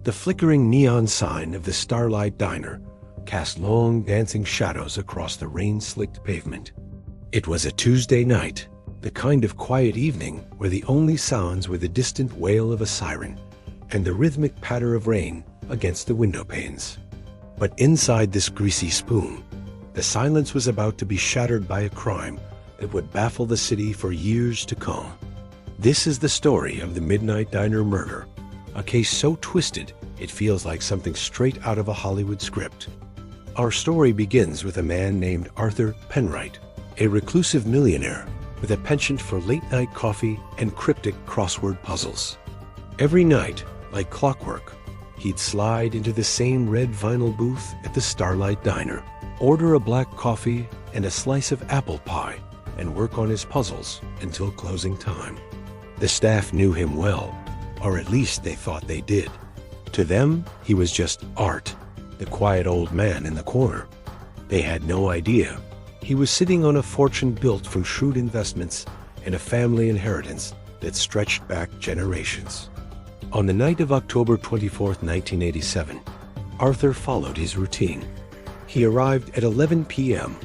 The flickering neon sign of the Starlight Diner cast long dancing shadows across the rain-slicked pavement. It was a Tuesday night, the kind of quiet evening where the only sounds were the distant wail of a siren and the rhythmic patter of rain against the window panes. But inside this greasy spoon, the silence was about to be shattered by a crime that would baffle the city for years to come. This is the story of the Midnight Diner murder, a case so twisted it feels like something straight out of a Hollywood script. Our story begins with a man named Arthur Penwright, a reclusive millionaire with a penchant for late-night coffee and cryptic crossword puzzles. Every night, like clockwork, he'd slide into the same red vinyl booth at the Starlight Diner, order a black coffee and a slice of apple pie, and work on his puzzles until closing time. The staff knew him well, or at least they thought they did. To them, he was just Art, the quiet old man in the corner. They had no idea he was sitting on a fortune built from shrewd investments and a family inheritance that stretched back generations. On the night of October 24th, 1987, Arthur followed his routine. He arrived at 11 p.m.,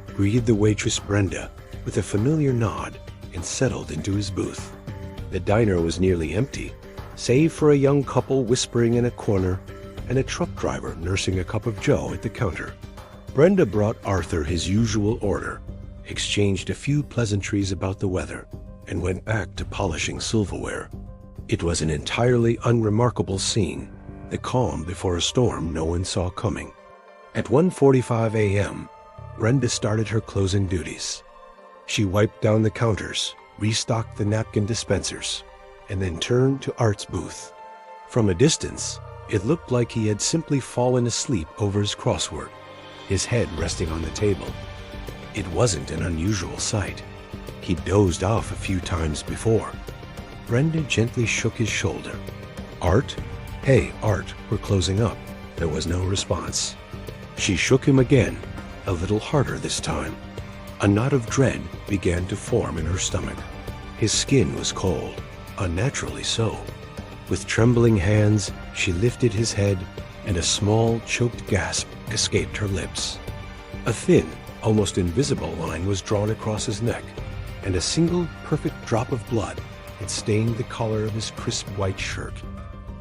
greeted the waitress Brenda with a familiar nod, and settled into his booth. The diner was nearly empty, save for a young couple whispering in a corner and a truck driver nursing a cup of joe at the counter. Brenda brought Arthur his usual order, exchanged a few pleasantries about the weather, and went back to polishing silverware. It was an entirely unremarkable scene, the calm before a storm no one saw coming. At 1:45 a.m., Brenda started her closing duties. She wiped down the counters, restocked the napkin dispensers, and then turned to Art's booth. From a distance, it looked like he had simply fallen asleep over his crossword, his head resting on the table. It wasn't an unusual sight. He'd dozed off a few times before. Brenda gently shook his shoulder. "Art? Hey, Art, we're closing up." There was no response. She shook him again, a little harder this time. A knot of dread began to form in her stomach. His skin was cold, unnaturally so. With trembling hands, she lifted his head, and a small, choked gasp escaped her lips. A thin, almost invisible line was drawn across his neck, and a single perfect drop of blood had stained the collar of his crisp white shirt.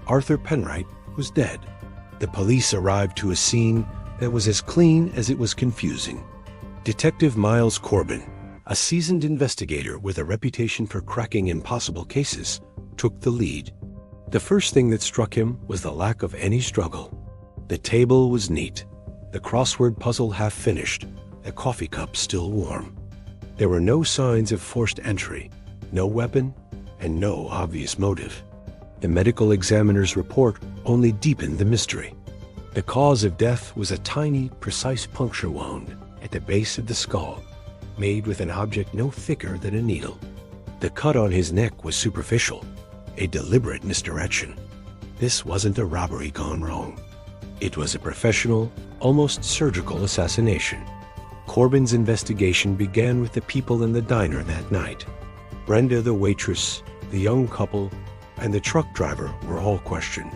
Arthur Penwright was dead. The police arrived to a scene that was as clean as it was confusing. Detective Miles Corbin, a seasoned investigator with a reputation for cracking impossible cases, took the lead. The first thing that struck him was the lack of any struggle. The table was neat, the crossword puzzle half finished, the coffee cup still warm. There were no signs of forced entry, no weapon, and no obvious motive. The medical examiner's report only deepened the mystery. The cause of death was a tiny, precise puncture wound at the base of the skull, made with an object no thicker than a needle. The cut on his neck was superficial, a deliberate misdirection. This wasn't a robbery gone wrong. It was a professional, almost surgical assassination. Corbin's investigation began with the people in the diner that night. Brenda, the waitress, the young couple, and the truck driver were all questioned.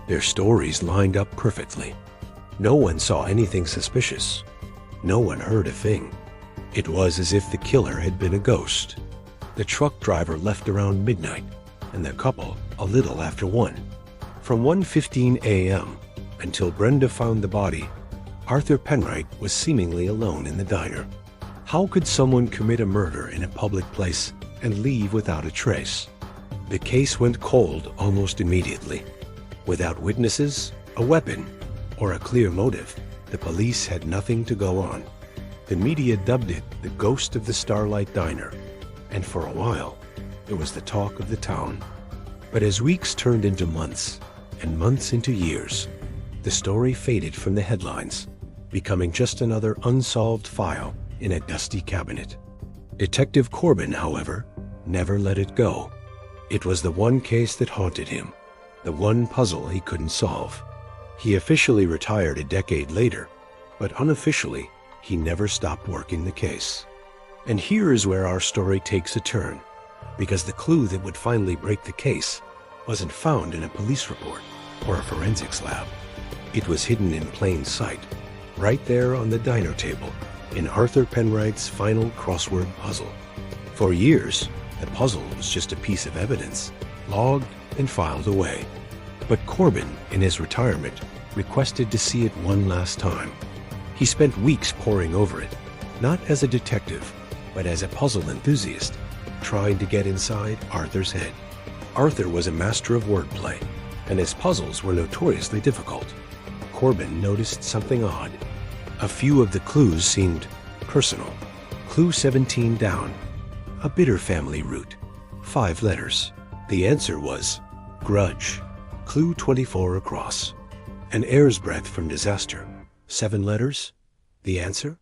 Their stories lined up perfectly. No one saw anything suspicious. No one heard a thing. It was as if the killer had been a ghost. The truck driver left around midnight, and the couple a little after 1. From 1:15 a.m. until Brenda found the body, Arthur Penwright was seemingly alone in the diner. How could someone commit a murder in a public place and leave without a trace? The case went cold almost immediately. Without witnesses, a weapon, or a clear motive, the police had nothing to go on. The media dubbed it the ghost of the Starlight Diner, and for a while, it was the talk of the town. But as weeks turned into months, and months into years, the story faded from the headlines, becoming just another unsolved file in a dusty cabinet. Detective Corbin, however, never let it go. It was the one case that haunted him, the one puzzle he couldn't solve. He officially retired a decade later, but unofficially, he never stopped working the case. And here is where our story takes a turn, because the clue that would finally break the case wasn't found in a police report. It was found in a detective's memories. Detective Miles Corbin, a seasoned investigator with a reputation for cracking impossible cases, took the lead. The first thing that struck him was the lack of any struggle. The table was neat, the crossword puzzle half finished, and no weapon, no sign of forced entry, no or a forensics lab. It was hidden in plain sight, right there on the diner table, in Arthur Penright's final crossword puzzle. For years, the puzzle was just a piece of evidence, logged and filed away. But Corbin, in his retirement, requested to see it one last time. He spent weeks poring over it, not as a detective, but as a puzzle enthusiast, trying to get inside Arthur's head. Arthur was a master of wordplay, and his puzzles were notoriously difficult. Corbin noticed something odd. A few of the clues seemed personal. Clue 17 down, a Bitter family root, 5 letters. The answer was grudge. Clue 24 across, an air's breadth from disaster, 7 letters. The answer?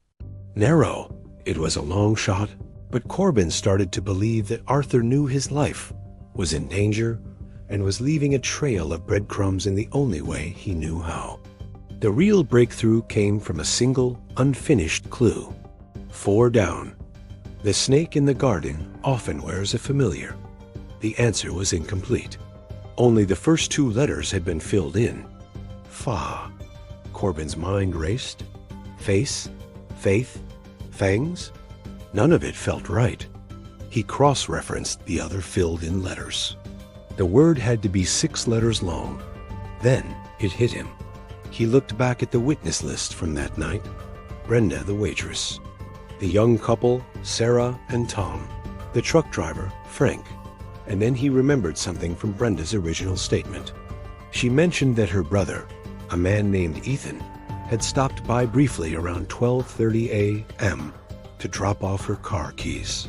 Narrow. It was a long shot, but Corbin started to believe that Arthur knew his life was in danger and was leaving a trail of breadcrumbs in the only way he knew how. The real breakthrough came from a single, unfinished clue. 4 down. The snake in the garden often wears a familiar. The answer was incomplete. Only the first 2 letters had been filled in. Fa. Corbin's mind raced. Face, faith, fangs? None of it felt right. He cross-referenced the other filled-in letters. The word had to be 6 letters long. Then it hit him. He looked back at the witness list from that night. Brenda, the waitress. The young couple, Sarah and Tom. The truck driver, Frank. And then he remembered something from Brenda's original statement. She mentioned that her brother, a man named Ethan, had stopped by briefly around 12:30 a.m. to drop off her car keys.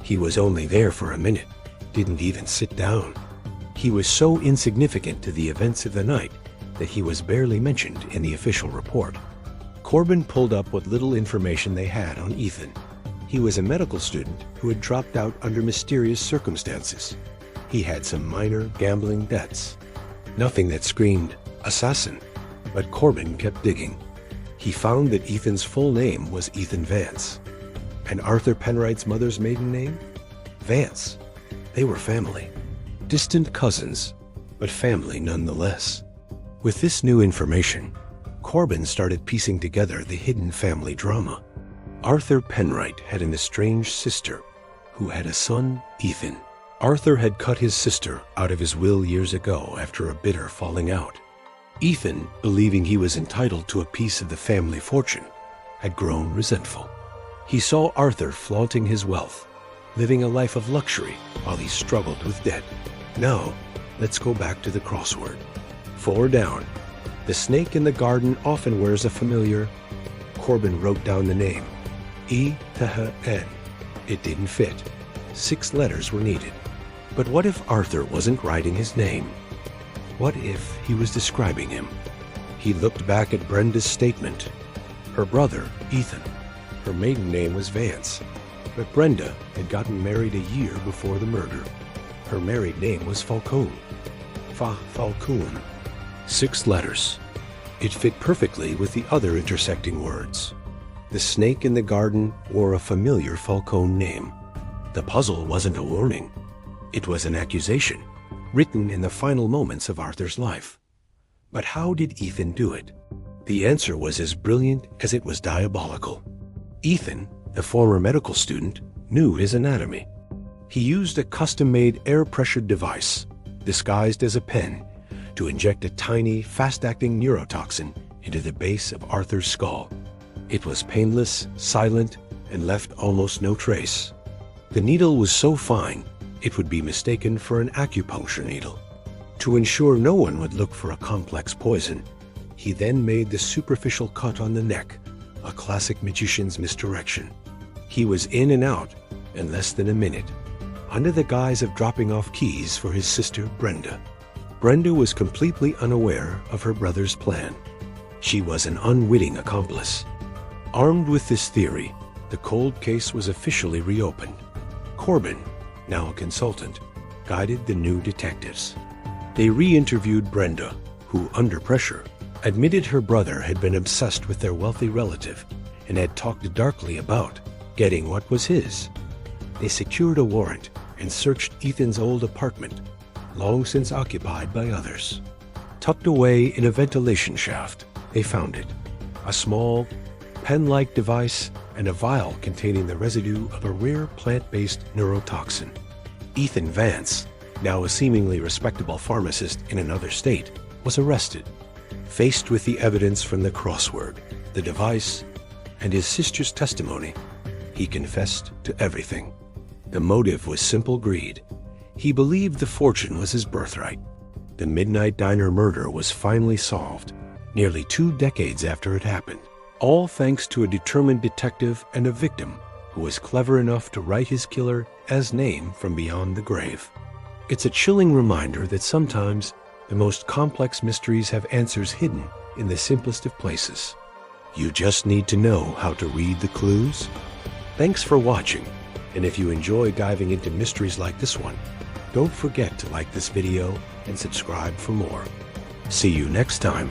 He was only there for a minute, didn't even sit down. He was so insignificant to the events of the night that he was barely mentioned in the official report. Corbin pulled up what little information they had on Ethan. He was a medical student who had dropped out under mysterious circumstances. He had some minor gambling debts. Nothing that screamed assassin, but Corbin kept digging. He found that Ethan's full name was Ethan Vance. And Arthur Penright's mother's maiden name? Vance. They were family. Distant cousins, but family nonetheless. With this new information, Corbin started piecing together the hidden family drama. Arthur Penright had an estranged sister who had a son, Ethan. Arthur had cut his sister out of his will years ago after a bitter falling out. Ethan, believing he was entitled to a piece of the family fortune, had grown resentful. He saw Arthur flaunting his wealth, living a life of luxury while he struggled with debt. Now, let's go back to the crossword. 4 down. The snake in the garden often wears a familiar. Corbin wrote down the name. E-T-H-N. It didn't fit. 6 letters were needed. But what if Arthur wasn't writing his name? What if he was describing him? He looked back at Brenda's statement. Her brother, Ethan. Her maiden name was Vance. But Brenda had gotten married a year before the murder. Her married name was Falcone. Falcone. 6 letters. It fit perfectly with the other intersecting words. The snake in the garden wore a familiar Falcone name. The puzzle wasn't a warning. It was an accusation, written in the final moments of Arthur's life. But how did Ethan do it? The answer was as brilliant as it was diabolical. Ethan, the former medical student, knew his anatomy. He used a custom-made air-pressured device, disguised as a pen, to inject a tiny, fast-acting neurotoxin into the base of Arthur's skull. It was painless, silent, and left almost no trace. The needle was so fine, it would be mistaken for an acupuncture needle. To ensure no one would look for a complex poison, he then made the superficial cut on the neck, a classic magician's misdirection. He was in and out in less than a minute, under the guise of dropping off keys for his sister Brenda. Brenda was completely unaware of her brother's plan. She was an unwitting accomplice. Armed with this theory, the cold case was officially reopened. Corbin, now a consultant, guided the new detectives. They re-interviewed Brenda, who, under pressure, admitted her brother had been obsessed with their wealthy relative and had talked darkly about getting what was his. They secured a warrant and searched Ethan's old apartment, long since occupied by others. Tucked away in a ventilation shaft, they found it. A small, pen-like device and a vial containing the residue of a rare plant-based neurotoxin. Ethan Vance, now a seemingly respectable pharmacist in another state, was arrested. Faced with the evidence from the crossword, the device, and his sister's testimony, he confessed to everything. The motive was simple greed. He believed the fortune was his birthright. The Midnight Diner murder was finally solved, nearly 2 decades after it happened, all thanks to a determined detective and a victim who was clever enough to write his killer as name from beyond the grave. It's a chilling reminder that sometimes the most complex mysteries have answers hidden in the simplest of places. You just need to know how to read the clues. Thanks for watching, and if you enjoy diving into mysteries like this one, don't forget to like this video and subscribe for more. See you next time.